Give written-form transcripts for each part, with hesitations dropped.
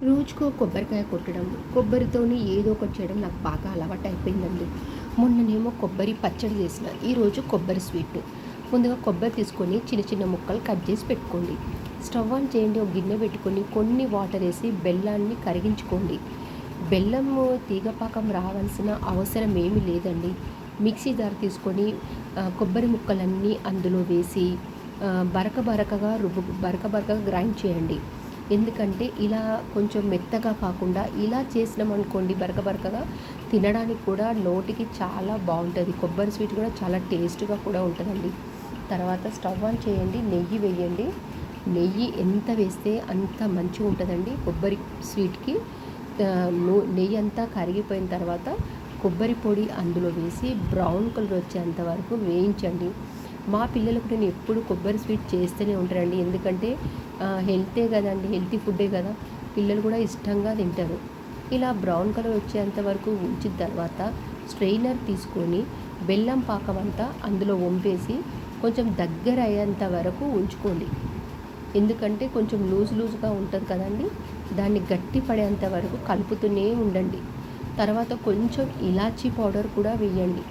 రోజుకో కొబ్బరికాయ కొట్టడం, కొబ్బరితోని ఏదో ఒకటి చేయడం నాకు బాగా అలవాటు అయిపోయిందండి. మొన్ననేమో కొబ్బరి పచ్చడి చేసిన, ఈరోజు కొబ్బరి స్వీట్. ముందుగా కొబ్బరి తీసుకొని చిన్న చిన్న ముక్కలు కట్ చేసి పెట్టుకోండి. స్టవ్ ఆన్ చేయండి, ఒక గిన్నె పెట్టుకొని కొన్ని వాటర్ వేసి బెల్లాన్ని కరిగించుకోండి. బెల్లము తీగపాకం రావాల్సిన అవసరం ఏమీ లేదండి. మిక్సీ జార్ తీసుకొని కొబ్బరి ముక్కలన్నీ అందులో వేసి బరక బరకగా బరక బరకగా గ్రైండ్ చేయండి. ఎందుకంటే ఇలా కొంచెం మెత్తగా కాకుండా ఇలా చేసినామనుకోండి బరక బరకగా, తినడానికి కూడా నోటికి చాలా బాగుంటుంది. కొబ్బరి స్వీట్ కూడా చాలా టేస్ట్గా కూడా ఉంటుందండి. తర్వాత స్టవ్ ఆన్ చేయండి, నెయ్యి వేయండి. నెయ్యి ఎంత వేస్తే అంత మంచిగా ఉంటుందండి కొబ్బరి స్వీట్కి. నెయ్యి అంతా కరిగిపోయిన తర్వాత కొబ్బరి పొడి అందులో వేసి బ్రౌన్ కలర్ వచ్చేంత వరకు వేయించండి. మా పిల్లలకు నేను ఎప్పుడు కొబ్బరి స్వీట్ చేస్తూనే ఉంటానండి. ఎందుకంటే హెల్తే కదండి, హెల్తీ ఫుడ్డే కదా, పిల్లలు కూడా ఇష్టంగా తింటారు. ఇలా బ్రౌన్ కలర్ వచ్చేంత వరకు ఉంచిన తర్వాత స్ట్రెయినర్ తీసుకొని బెల్లం పాకం అంతా అందులో వంపేసి కొంచెం దగ్గర అయ్యేంత వరకు ఉంచుకోండి. ఎందుకంటే కొంచెం లూజ్గా ఉంటుంది కదండి, దాన్ని గట్టి పడేంత వరకు కలుపుతూనే ఉండండి. తర్వాత కొంచెం ఇలాచీ పౌడర్ కూడా వేయండి.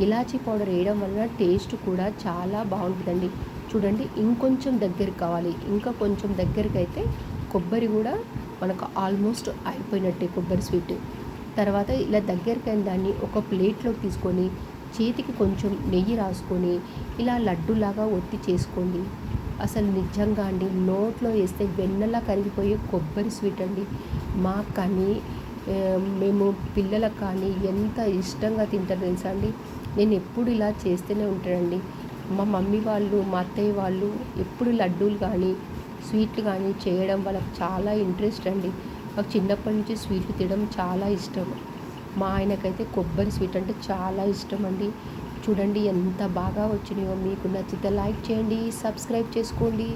ఇలాచీ పౌడర్ వేయడం వలన టేస్ట్ కూడా చాలా బాగుంటుందండి. చూడండి, ఇంకొంచెం దగ్గరికి కావాలి, ఇంకా కొంచెం దగ్గరికి అయితే కొబ్బరి కూడా మనకు ఆల్మోస్ట్ అయిపోయినట్టే కొబ్బరి స్వీట్. తర్వాత ఇలా దగ్గరికి అయిన దాన్ని ఒక ప్లేట్లోకి తీసుకొని చేతికి కొంచెం నెయ్యి రాసుకొని ఇలా లడ్డులాగా ఒత్తి చేసుకోండి. అసలు నిజంగా అండి, నోట్లో వేస్తే వెన్నలా కరిగిపోయే కొబ్బరి స్వీట్ అండి. మాకు కానీ మేము పిల్లలకు కానీ ఎంత ఇష్టంగా తింటారు తెలుసా అండి. నేను ఎప్పుడు ఇలా చేస్తూనే ఉంటానండి. మా మమ్మీ వాళ్ళు, మా అత్తయ్య వాళ్ళు ఎప్పుడు లడ్డూలు కానీ స్వీట్లు కానీ చేయడం వాళ్ళకి చాలా ఇంట్రెస్ట్ అండి. మాకు చిన్నప్పటి నుంచి స్వీట్లు తినడం చాలా ఇష్టం. మా ఆయనకైతే కొబ్బరి స్వీట్ అంటే చాలా ఇష్టం అండి. చూడండి ఎంత బాగా వచ్చినాయో. మీకు నచ్చితే లైక్ చేయండి, సబ్స్క్రైబ్ చేసుకోండి.